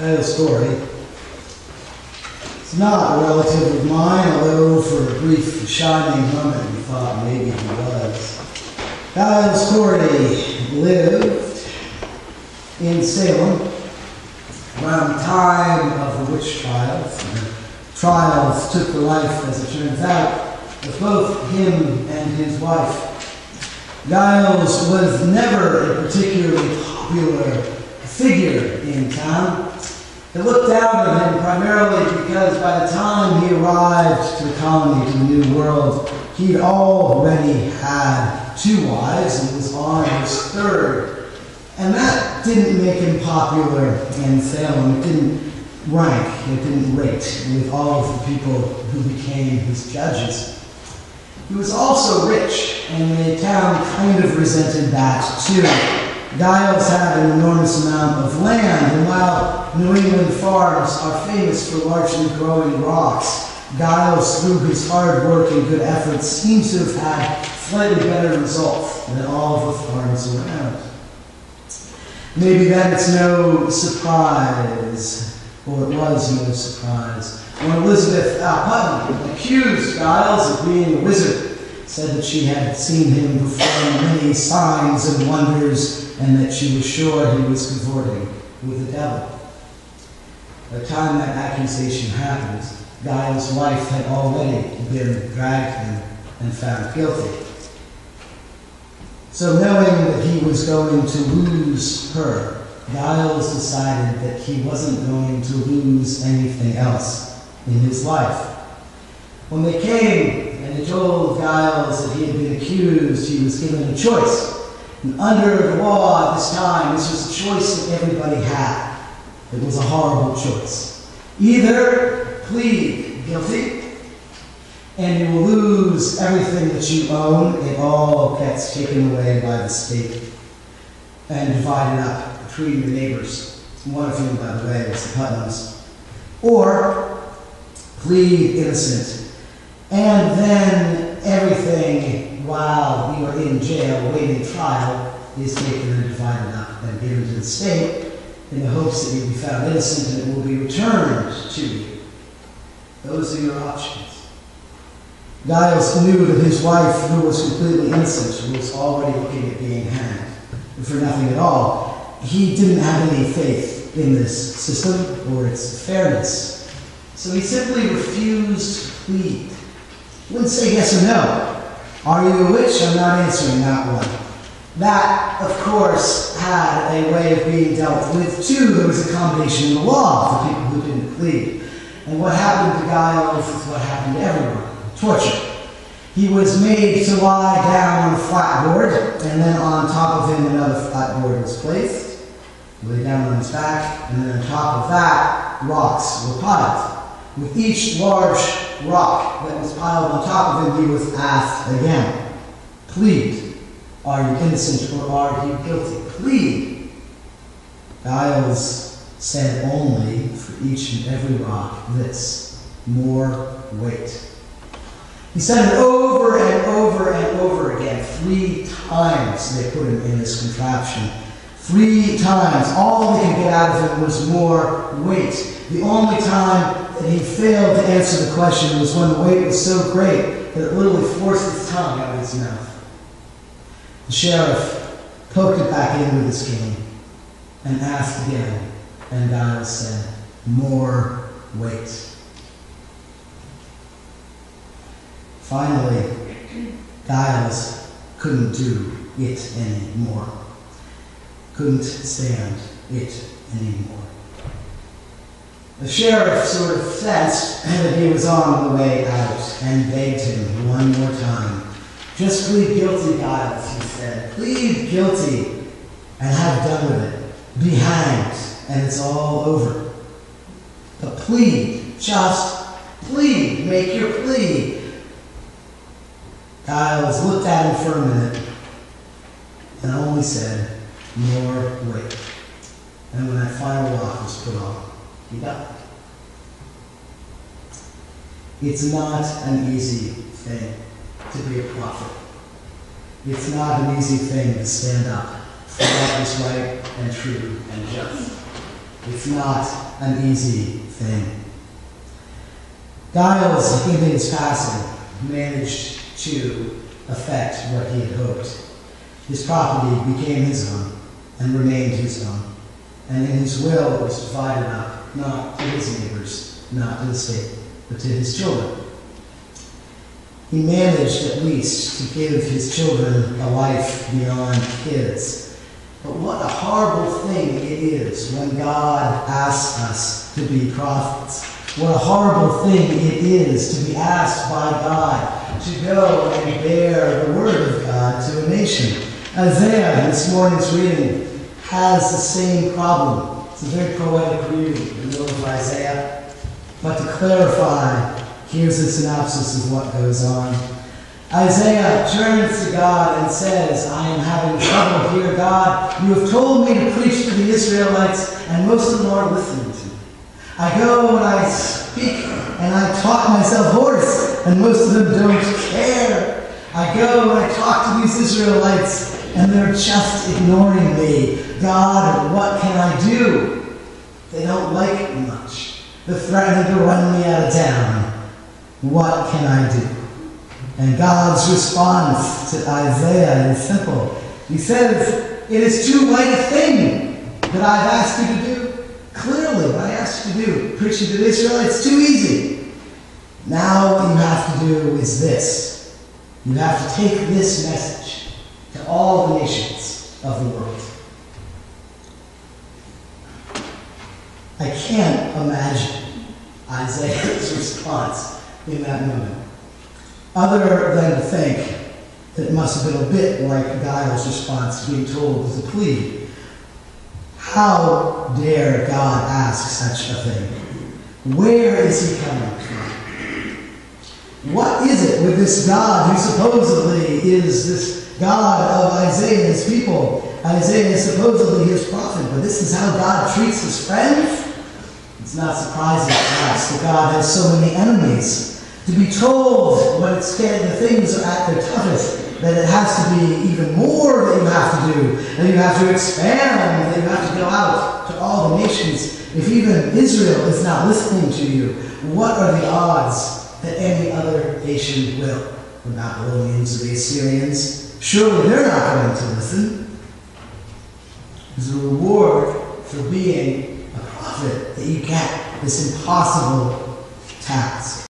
title story. It's not a relative of mine, although for a brief shining moment we thought maybe he was. Giles Corey lived in Salem around the time of the witch trials. The trials took the life, as it turns out, of both him and his wife. Giles was never a particularly popular figure in town. They looked down on him primarily because by the time he arrived to the colony, to the New World, he'd already had 2 wives and was on his 3rd. And that didn't make him popular in Salem. It didn't rank, it didn't rate with all of the people who became his judges. He was also rich, and the town kind of resented that too. Giles had an enormous amount of land, and while New England farms are famous for largely growing rocks, Giles, through his hard work and good efforts, seems to have had slightly better results than all of the farms around. Maybe then it's no surprise, or it was no surprise, when Elizabeth Putnam accused Giles of being a wizard, said that she had seen him perform many signs and wonders, and that she was sure he was cavorting with the devil. By the time that accusation happened, Giles' wife had already been dragged him and found guilty. So knowing that he was going to lose her, Giles decided that he wasn't going to lose anything else in his life. When they came and they told Giles that he had been accused, he was given a choice. And under the law at this time, this was a choice that everybody had. It was a horrible choice. Either plead guilty, and you will lose everything that you own. It all gets taken away by the state and divided up between your neighbors. One of whom, by the way, was the Putnams. Or plead innocent, and then everything while you are in jail awaiting trial is taken and divided up and given to the state in the hopes that you'll be found innocent and it will be returned to you. Those are your options. Giles knew that his wife, who was completely innocent, was already looking at being hanged for nothing at all. He didn't have any faith in this system or its fairness. So he simply refused to plead. He wouldn't say yes or no. Are you a witch? I'm not answering that one. That, of course, had a way of being dealt with, too. There was a combination in the law for people who didn't plead. And what happened to Giles is what happened to everyone. Torture. He was made to lie down on a flat board, and then on top of him another flat board was placed. He lay down on his back, and then on top of that, rocks were piled. With each large rock that was piled on top of him, he was asked again, plead. Are you innocent or are you guilty? Plead. Giles said only for each and every rock this: more weight. He said it over and over and over again. 3 times they put him in this contraption. 3 times. All they could get out of him was more weight. The only time that he failed to answer the question was when the weight was so great that it literally forced his tongue out of his mouth. The sheriff poked it back in with his cane and asked again, and Giles said, more weight. Finally, Giles couldn't do it anymore. Couldn't stand it anymore. The sheriff sort of sensed that he was on the way out and begged him one more time. Just plead guilty, Giles, he said. Plead guilty and have done with it. Be hanged and it's all over. But plead, just plead, make your plea. Giles looked at him for a minute and only said, more weight. And when that final rock was put on, he died. It's not an easy thing to be a prophet. It's not an easy thing to stand up for what is right and true and just. It's not an easy thing. Giles, in his passing, managed to effect what he had hoped. His property became his own and remained his own. And in his will, it was divided up, not to his neighbors, not to the state, but to his children. He managed at least to give his children a life beyond kids. But what a horrible thing it is when God asks us to be prophets. What a horrible thing it is to be asked by God to go and bear the word of God to a nation. Isaiah, in this morning's reading, has the same problem. It's a very poetic reading in the middle of Isaiah. But to clarify, here's a synopsis of what goes on. Isaiah turns to God and says, I am having trouble here, God. You have told me to preach to the Israelites, and most of them aren't listening to me. I go and I speak and I talk myself hoarse, and most of them don't care. I go and I talk to these Israelites, and they're just ignoring me. God, what can I do? They don't like me much. They're threatening to run me out of town. What can I do? And God's response to Isaiah is simple. He says, it is too light a thing that I've asked you to do. Clearly, what I asked you to do, preaching to the Israelites, too easy. Now what you have to do is this. You have to take this message to all the nations of the world. I can't imagine Isaiah's response in that moment, other than to think that it must have been a bit like Giles' response to being told was a plea. How dare God ask such a thing? Where is he coming from? What is it with this God who supposedly is this God of Isaiah's people? Isaiah is supposedly his prophet, but this is how God treats his friends? It's not surprising to us that God has so many enemies. To be told when it's the things are at their toughest, that it has to be even more that you have to do, that you have to expand, that you have to go out to all the nations. If even Israel is not listening to you, what are the odds that any other nation will? The Babylonians or the Assyrians? Surely they're not going to listen. There's a reward for being a prophet that you get this impossible task.